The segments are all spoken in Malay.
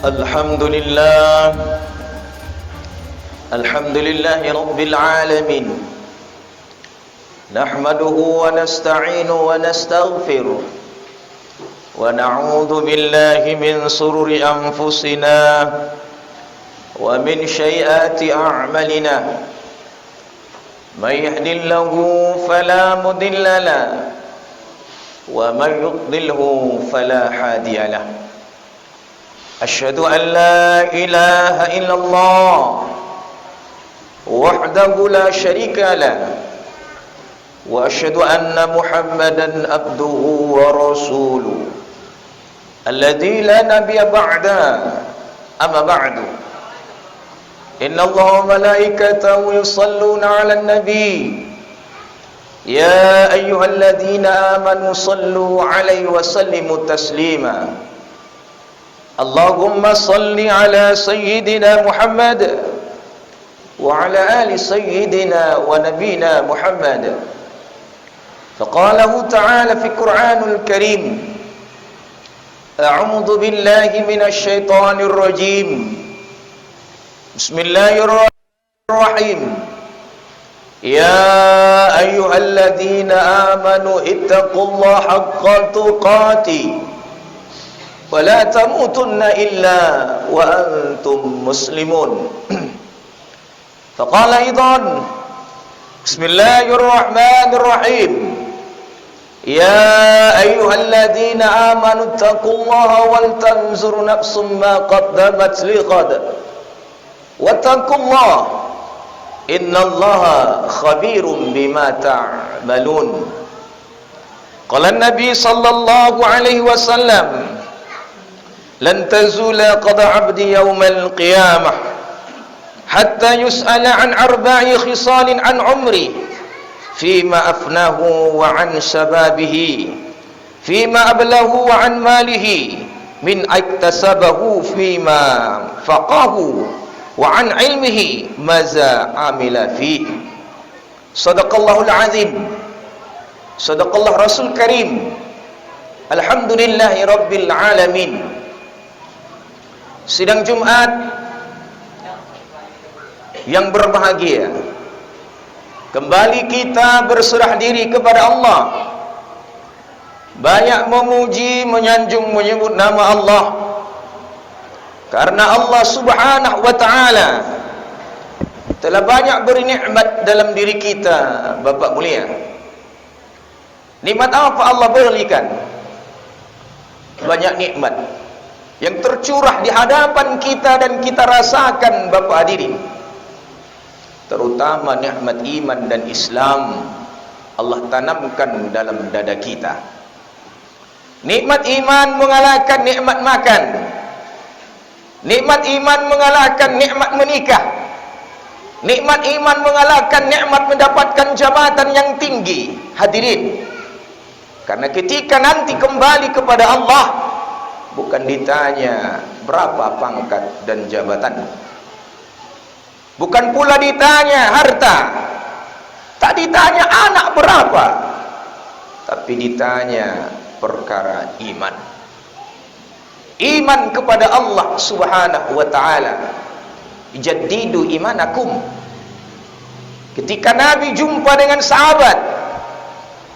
الحمد لله الحمد لله رب العالمين نحمده ونستعينه ونستغفره ونعوذ بالله من شرور أنفسنا ومن سيئات أعمالنا من يهد الله فلا مضل له ومن يضلله فلا هادي له أشهد أن لا إله إلا الله وحده لا شريك له وأشهد أن محمدا عبده ورسوله الذي لا نبي بعده أما بعد إن الله وملائكته يصلون على النبي يا أيها الذين آمنوا صلوا عليه وسلموا تسليما اللهم صل على سيدنا محمد وعلى آل سيدنا ونبينا محمد فقاله تعالى في القرآن الكريم أعوذ بالله من الشيطان الرجيم بسم الله الرحمن الرحيم يا أيها الذين آمنوا اتقوا الله حق تقاته ولا تموتن إلا وأنتم مسلمون فقال أيضا بسم الله الرحمن الرحيم يا أيها الذين آمنوا اتقوا الله ولتنظر نفس ما قدمت لغد واتقوا الله إن الله خبير بما تعملون قال النبي صلى الله عليه وسلم لن تزول قدم عبد يوم القيامة حتى يسأل عن 4 خصال عن عمره فيما أفناه وعن شبابه فيما أبله وعن ماله من اكتسبه فيما فقاه وعن علمه ماذا عمل فيه صدق الله العظيم صدق الله رسول كريم الحمد لله رب العالمين. Sidang Jumat yang berbahagia, kembali kita berserah diri kepada Allah, banyak memuji, menyanjung, menyebut nama Allah, karena Allah subhanahu wa ta'ala telah banyak beri nikmat dalam diri kita. Bapak mulia, nikmat apa Allah berikan? Banyak nikmat yang tercurah di hadapan kita dan kita rasakan, Bapak hadirin. Terutama nikmat iman dan Islam Allah tanamkan dalam dada kita. Nikmat iman mengalahkan nikmat makan. Nikmat iman mengalahkan nikmat menikah. Nikmat iman mengalahkan nikmat mendapatkan jabatan yang tinggi. Hadirin, karena ketika nanti kembali kepada Allah, bukan ditanya berapa pangkat dan jabatan, bukan pula ditanya harta, tak ditanya anak berapa, tapi ditanya perkara iman. Iman kepada Allah subhanahu wa ta'ala. Jaddidu imanakum. Ketika Nabi jumpa dengan sahabat,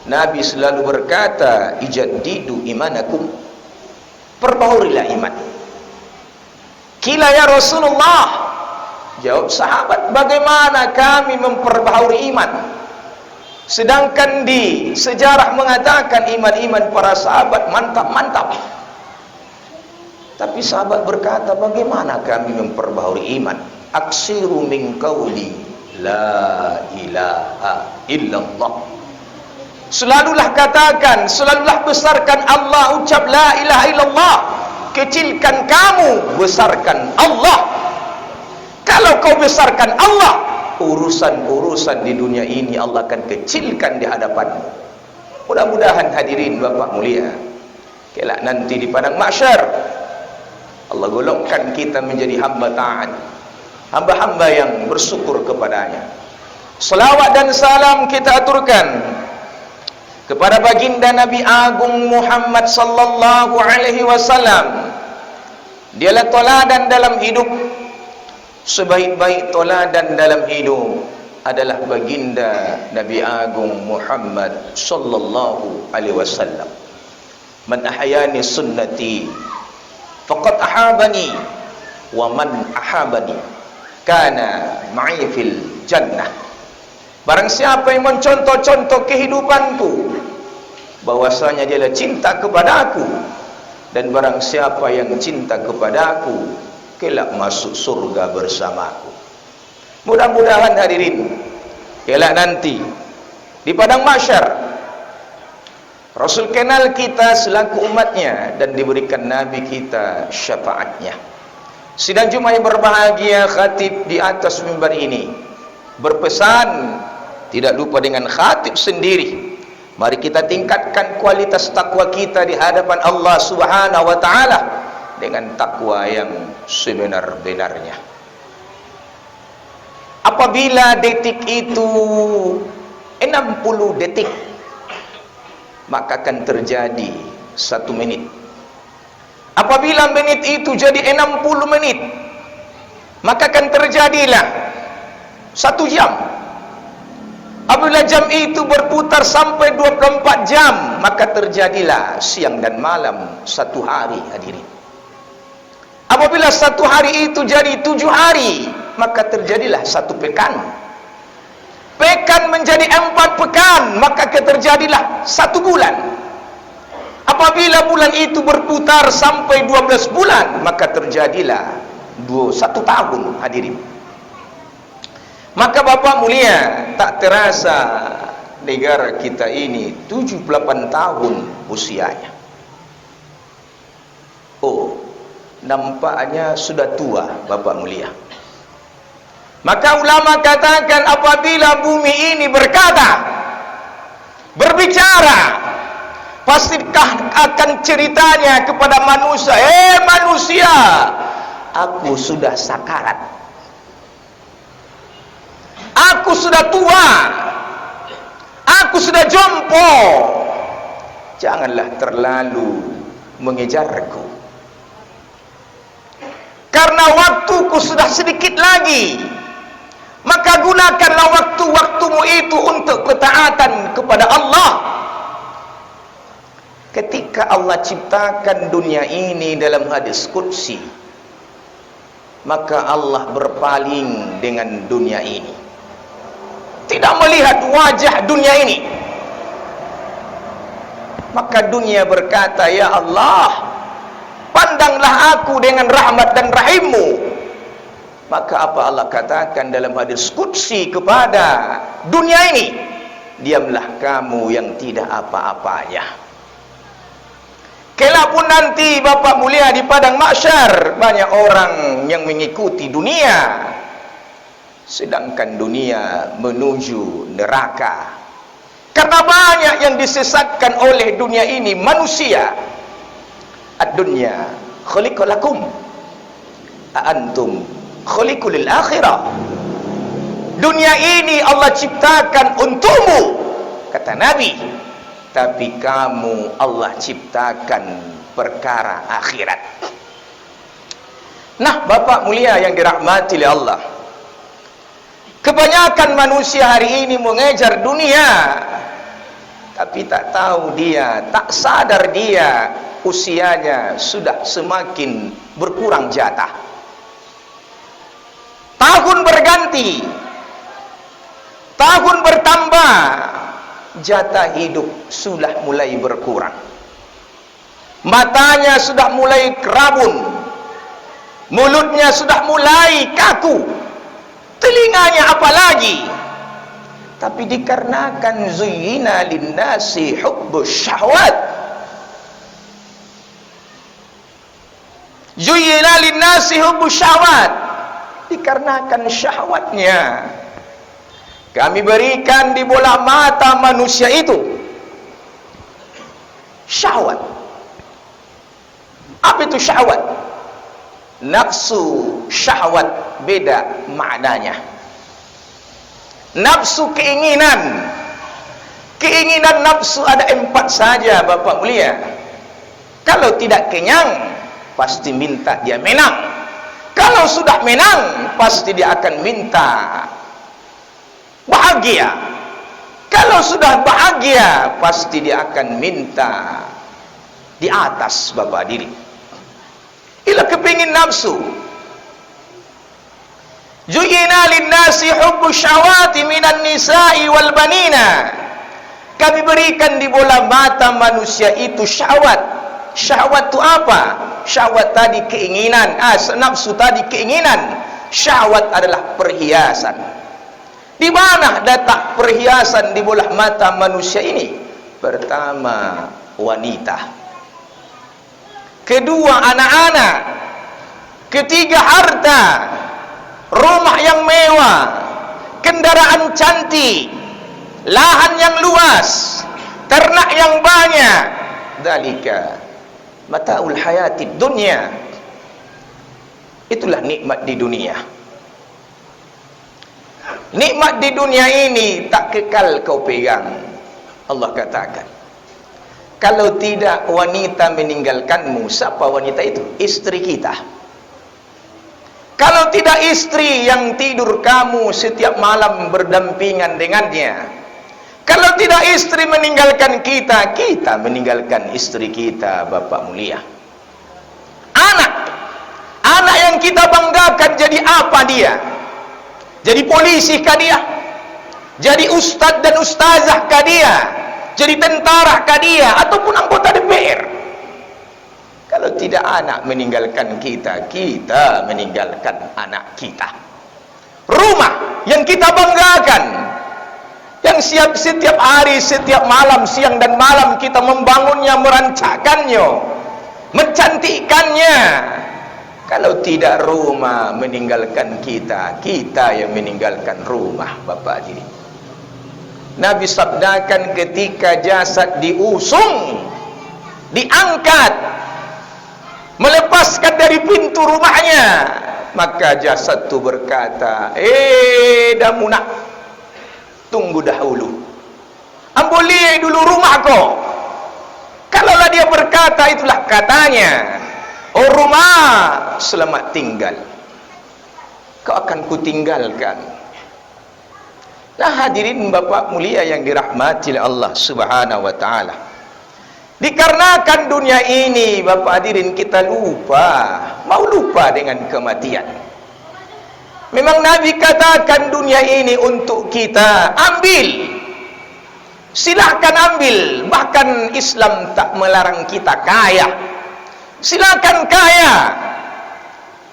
Nabi selalu berkata, ijaddidu imanakum, perbahaurilah iman. Kila ya Rasulullah, jawab sahabat, bagaimana kami memperbaharui iman? Sedangkan di sejarah mengatakan iman-iman para sahabat mantap-mantap. Tapi sahabat berkata, bagaimana kami memperbaharui iman? Aksiru min qawli la ilaha illallah. Selalulah katakan, selalulah besarkan Allah, ucap la ilaha illallah. Kecilkan kamu, besarkan Allah. Kalau kau besarkan Allah, urusan-urusan di dunia ini Allah akan kecilkan di hadapanmu. Mudah-mudahan hadirin Bapak mulia, kelak nanti di padang mahsyar Allah golongkan kita menjadi hamba taat, hamba-hamba yang bersyukur kepadanya. Selawat dan salam kita aturkan kepada baginda Nabi Agung Muhammad sallallahu alaihi wasallam, Dialah toladan dalam hidup. Sebaik-baik toladan dalam hidup adalah baginda Nabi Agung Muhammad sallallahu alaihi wasallam. Man ahyani sunnati faqad ahabani wa man ahabani kana ma'i fil jannah. Barang siapa yang mencontoh-contoh kehidupanku, bahwasanya dialah cinta kepada aku, dan barang siapa yang cinta kepada aku, kelak masuk surga bersamaku. Mudah-mudahan hadirin, kelak nanti di padang mahsyar Rasul kenal kita selaku umatnya dan diberikan Nabi kita syafaatnya. Sidang Jumat yang berbahagia, khatib di atas mimbar ini berpesan, tidak lupa dengan khatib sendiri, mari kita tingkatkan kualitas takwa kita di hadapan Allah Subhanahu wa taala dengan takwa yang sebenar-benarnya. Apabila detik itu 60 detik, maka akan terjadi 1 menit. Apabila menit itu jadi 60 menit, maka akan terjadilah 1 jam. Apabila jam itu berputar sampai 24 jam, maka terjadilah siang dan malam 1 hari, hadirin. Apabila 1 hari itu jadi 7 hari, maka terjadilah 1 pekan. Pekan menjadi 4 pekan, maka terjadilah 1 bulan. Apabila bulan itu berputar sampai 12 bulan, maka terjadilah 1 tahun, hadirin. Maka Bapak mulia, tak terasa negara kita ini 78 tahun usianya. Oh, nampaknya sudah tua, Bapak mulia. Maka ulama katakan, apabila bumi ini berbicara, pastikah akan ceritanya kepada manusia, manusia, aku sudah sakarat, aku sudah tua, aku sudah jompo, janganlah terlalu mengejarku, karena waktuku sudah sedikit lagi. Maka gunakanlah waktu-waktumu itu untuk ketaatan kepada Allah. Ketika Allah ciptakan dunia ini dalam hadis qudsi, maka Allah berpaling dengan dunia ini, tidak melihat wajah dunia ini. Maka dunia berkata, ya Allah, pandanglah aku dengan rahmat dan rahimmu. Maka apa Allah katakan dalam hadis qudsi kepada dunia ini? Diamlah kamu yang tidak apa-apanya. Kelak pun nanti Bapak mulia di padang mahsyar, banyak orang yang mengikuti dunia, sedangkan dunia menuju neraka. Karena banyak yang disesatkan oleh dunia ini manusia. Ad-dunya khuliqa lakum antum khuliqu lil akhirah. Dunia ini Allah ciptakan untukmu, kata Nabi, tapi kamu Allah ciptakan perkara akhirat. Nah, Bapak mulia yang dirahmati oleh Allah, kebanyakan manusia hari ini mengejar dunia, tapi tak tahu dia, tak sadar dia usianya sudah semakin berkurang jatah. Tahun berganti, tahun bertambah, jatah hidup sudah mulai berkurang. Matanya sudah mulai kerabun, mulutnya sudah mulai kaku, telinganya apalagi. Tapi dikarenakan zuyyina linnasi hubbus syahwat, zuyyina linnasi hubbus syahwat, dikarenakan syahwatnya kami berikan di bola mata manusia itu syahwat. Apa itu syahwat? Nafsu, syahwat beda maknanya. Nafsu keinginan, keinginan nafsu ada 4 saja Bapak mulia. Kalau tidak kenyang, pasti minta dia menang. Kalau sudah menang, pasti dia akan minta bahagia. Kalau sudah bahagia, pasti dia akan minta di atas bapak diri. Ila kepingin nafsu. Zuyina linnasi hubbu syahwati minan nisa'i wal banina. Kami berikan di bola mata manusia itu syahwat. Syahwat itu apa? Syahwat tadi keinginan, nafsu tadi keinginan. Syahwat adalah perhiasan. Di mana letak perhiasan di bola mata manusia ini? Pertama, wanita. Kedua, anak-anak. Ketiga, harta. Rumah yang mewah, kendaraan cantik, lahan yang luas, ternak yang banyak. Dalika mataul hayatid dunya. Itulah nikmat di dunia. Nikmat di dunia ini tak kekal kau pegang. Allah katakan, kalau tidak wanita meninggalkanmu, siapa wanita itu? Istri kita. Kalau tidak istri yang tidur kamu setiap malam berdampingan dengannya. Kalau tidak istri meninggalkan kita, kita meninggalkan istri kita, Bapak mulia. Anak. Anak yang kita banggakan jadi apa dia? Jadi polisi kah dia? Jadi ustadz dan ustazah kah dia? Jadi tentara kah dia? Ataupun anggota DPR? Kalau tidak anak meninggalkan kita, kita meninggalkan anak kita. Rumah yang kita banggakan, yang setiap hari, setiap malam, siang dan malam kita membangunnya, merancangkannya, mencantikkannya. Kalau tidak rumah meninggalkan kita, kita yang meninggalkan rumah, Bapak Haji. Nabi sabdakan ketika jasad diusung, diangkat, melepaskan dari pintu rumahnya, maka jasad itu berkata, damunak, tunggu dahulu, amboli dulu rumahku. Kalaulah dia berkata, itulah katanya, oh rumah, selamat tinggal, kau akan kutinggalkan. Nah hadirin Bapak mulia yang dirahmati oleh Allah subhanahu wa ta'ala, dikarenakan dunia ini Bapak hadirin kita mau lupa dengan kematian. Memang Nabi katakan dunia ini untuk kita, ambil, silakan ambil. Bahkan Islam tak melarang kita kaya, silakan kaya.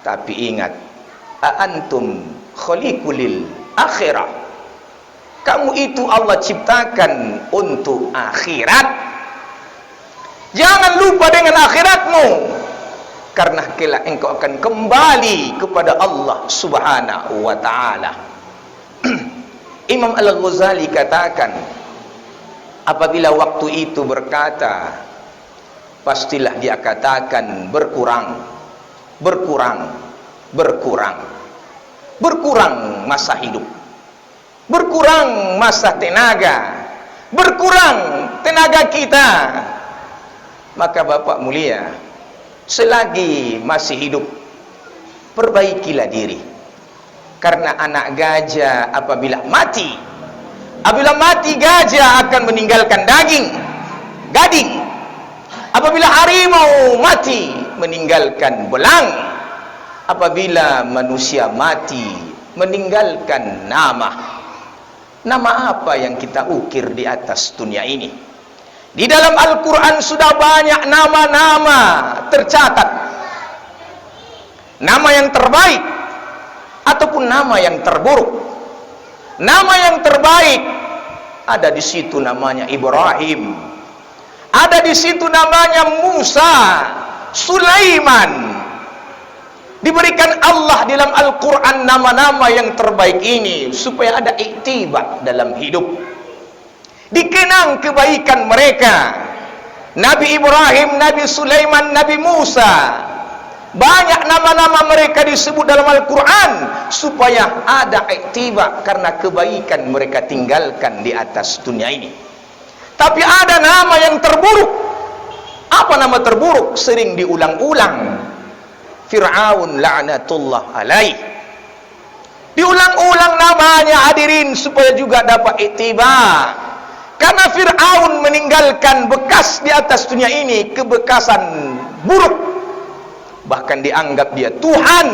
Tapi ingat, antum khaliqulil akhirah, kamu itu Allah ciptakan untuk akhirat. Jangan lupa dengan akhiratmu, karena kelak engkau akan kembali kepada Allah subhanahu wa ta'ala. Imam Al-Ghazali katakan, apabila waktu itu berkata, pastilah dia katakan berkurang, berkurang, berkurang, berkurang masa hidup, berkurang masa tenaga, berkurang tenaga kita. Maka Bapak mulia, selagi masih hidup, perbaikilah diri. Karena anak gajah apabila mati, gajah akan meninggalkan gading. Apabila harimau mati, meninggalkan belang. Apabila manusia mati, meninggalkan nama. Nama apa yang kita ukir di atas dunia ini? Di dalam Al-Quran sudah banyak nama-nama tercatat. Nama yang terbaik ataupun nama yang terburuk. Nama yang terbaik ada di situ namanya Ibrahim, ada di situ namanya Musa, Sulaiman. Diberikan Allah dalam Al-Quran nama-nama yang terbaik ini supaya ada iktibar dalam hidup. Dikenang kebaikan mereka. Nabi Ibrahim, Nabi Sulaiman, Nabi Musa, banyak nama-nama mereka disebut dalam Al-Quran supaya ada iktibar karena kebaikan mereka tinggalkan di atas dunia ini. Tapi ada nama yang terburuk. Apa nama terburuk? Sering diulang-ulang. Fir'aun la'natullah alaih. Diulang-ulang namanya hadirin supaya juga dapat iktibar. Karena Fir'aun meninggalkan bekas di atas dunia ini, kebekasan buruk. Bahkan dianggap dia Tuhan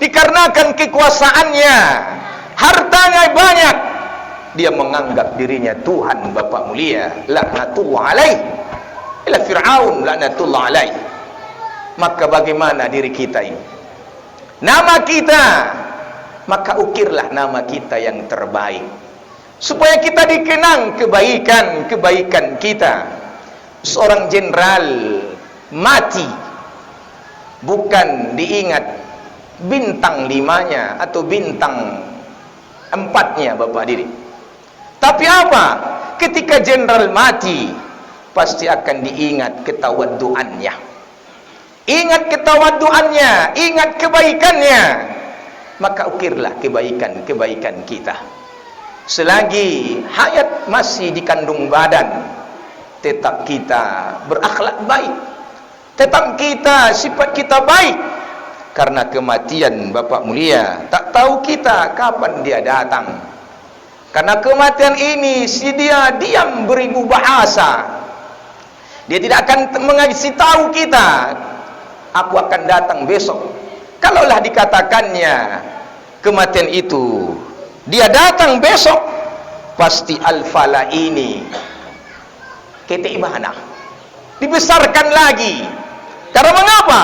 dikarenakan kekuasaannya, hartanya banyak. Dia menganggap dirinya Tuhan, Bapak mulia. Laknatullah alaih. Ila Fir'aun laknatullah alaih. Maka bagaimana diri kita ini? Nama kita, maka ukirlah nama kita yang terbaik, supaya kita dikenang kebaikan kita. Seorang jenderal mati, bukan diingat bintang 5-nya atau bintang 4-nya, Bapak diri. Tapi apa? Ketika jenderal mati, pasti akan diingat ketawaduannya. Ingat ketawaduannya, ingat kebaikannya. Maka ukirlah kebaikan-kebaikan kita. Selagi hayat masih di kandung badan, tetap kita berakhlak baik, tetap kita sifat kita baik. Karena kematian, Bapak mulia, tak tahu kita kapan dia datang. Karena kematian ini, si dia diam beribu bahasa. Dia tidak akan mengasih tahu kita, aku akan datang besok. Kalaulah dikatakannya kematian itu, dia datang besok, pasti al-fala ini ketik mana? Dibesarkan lagi. Karena mengapa?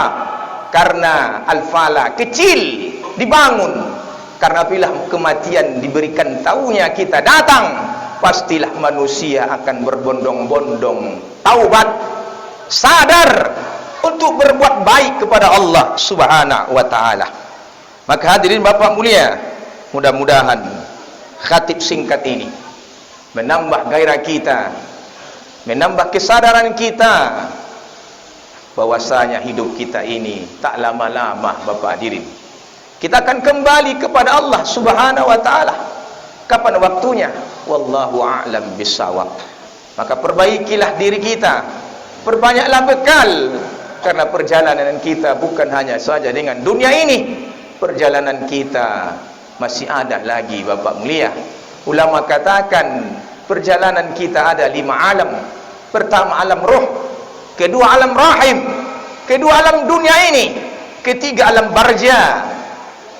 Karena al-fala kecil dibangun. Karena bila kematian diberikan taunya kita datang, pastilah manusia akan berbondong-bondong taubat, sadar untuk berbuat baik kepada Allah Subhanahu wa taala. Maka hadirin Bapak mulia, mudah-mudahan khatib singkat ini menambah gairah kita, menambah kesadaran kita bahwasanya hidup kita ini tak lama-lama, Bapak hadirin. Kita akan kembali kepada Allah Subhanahu wa taala. Kapan waktunya? Wallahu a'lam bissawab. Maka perbaikilah diri kita, perbanyaklah bekal, karena perjalanan kita bukan hanya saja dengan dunia ini. Perjalanan kita masih ada lagi, Bapak mulia. Ulama katakan perjalanan kita ada 5 alam. Pertama alam roh, kedua alam rahim, kedua alam dunia ini, ketiga alam barja,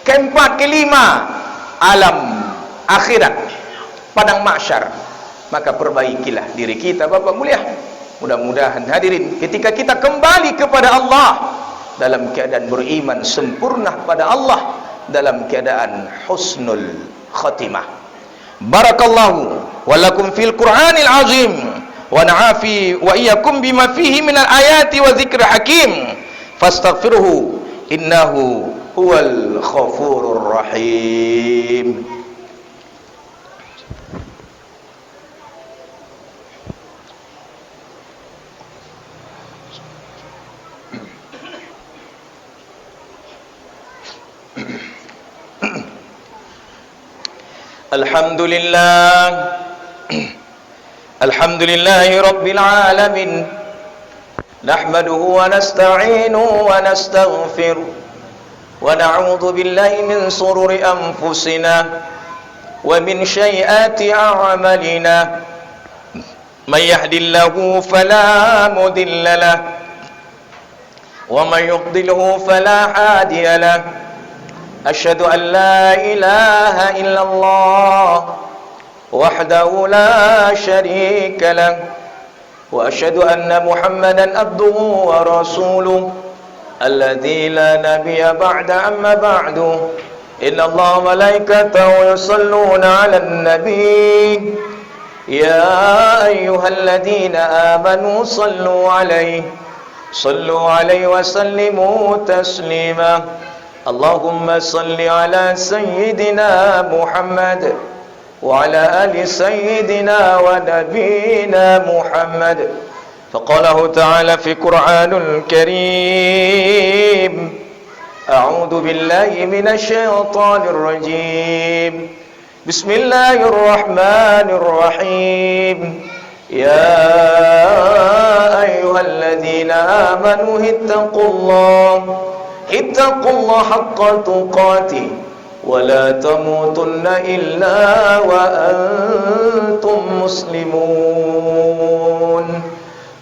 keempat kelima alam akhirat, padang mahsyar. Maka perbaikilah diri kita, Bapak mulia. Mudah-mudahan hadirin, ketika kita kembali kepada Allah dalam keadaan beriman sempurna pada Allah, dalam keadaan husnul khatimah. Barakallahu walakum fil Qur'anil azim, wa na'afi wa iyyakum bima fihi minal ayati wa dzikri hakim. Fastaghfiruhu innahu huwal ghafurur rahim. Alhamdulillah, alhamdulillahi rabbil alamin, nahmaduhu wa nasta'inuhu wa nastaghfiruh, wa na'udzu billahi min sururi anfusina wa min sayyiati a'malina. Man yahdihillahu fala mudilla lahu wa man yudlilhu fala hadiya lahu. أشهد أن لا إله إلا الله وحده لا شريك له وأشهد أن محمدا عبده ورسوله الذي لا نبي بعد أما بعد إن الله وملائكته يصلون على النبي يا أيها الذين آمنوا صلوا عليه وسلموا تسليما. Allahumma salli ala sayyidina Muhammad wa ala ali sayyidina wa nabiyina Muhammad. Faqalahu ta'ala fi Qur'anul Karim, a'udhu billahi minasy syaithanir rajim. Bismillahirrahmanirrahim. Ya ayyuhalladzina amanu ittaqullaha ittaqullaha haqqa tuqatih wa la tamutunna illa wa antum muslimun.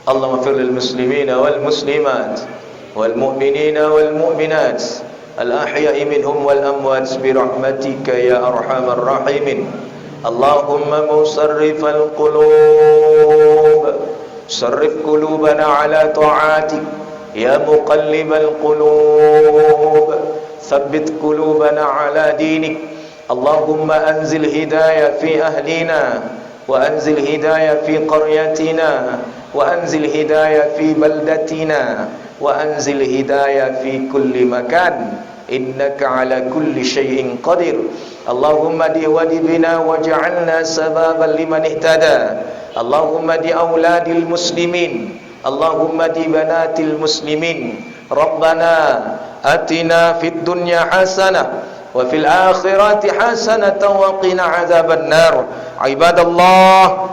Allahumma ighfir lil muslimina wal muslimat wal mu'minina wal mu'minat al ahya'i minhum wal amwat bi rahmatika ya arhamar rahimin. Allahumma musarrifal qulub sarrif qulubana ala ta'atik ya muqallibal qulub thabbit qulubana ala dinik. Allahumma anzil hidayah fi ahlina wa anzil hidayah fi qaryatina wa anzil hidayah fi baldatina wa anzil hidayah fi kulli makan innaka ala kulli syai'in qadir. Allahumma di wadi bina waj'alna sababan liman ihtada. Allahumma di auladil muslimin, Allahumma di banatil muslimin. Rabbana atina fid dunya hasanah wa fil akhirati hasanatan wa qina adzaban nar. Ibadallah,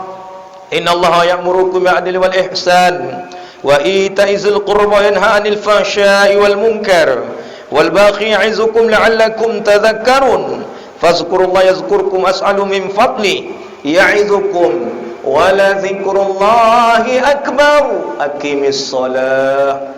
innallaha ya'murukum bil adli wal ihsan wa ita'izil qurba wa yanha 'anil fahsya'i wal munkar wal baghi ya'izukum la'allakum tadhakkarun. Fazkurullaha yazkurkum as'alu min fadli ya'izukum wa la dzikrullahi akbar. Aqimis shalah.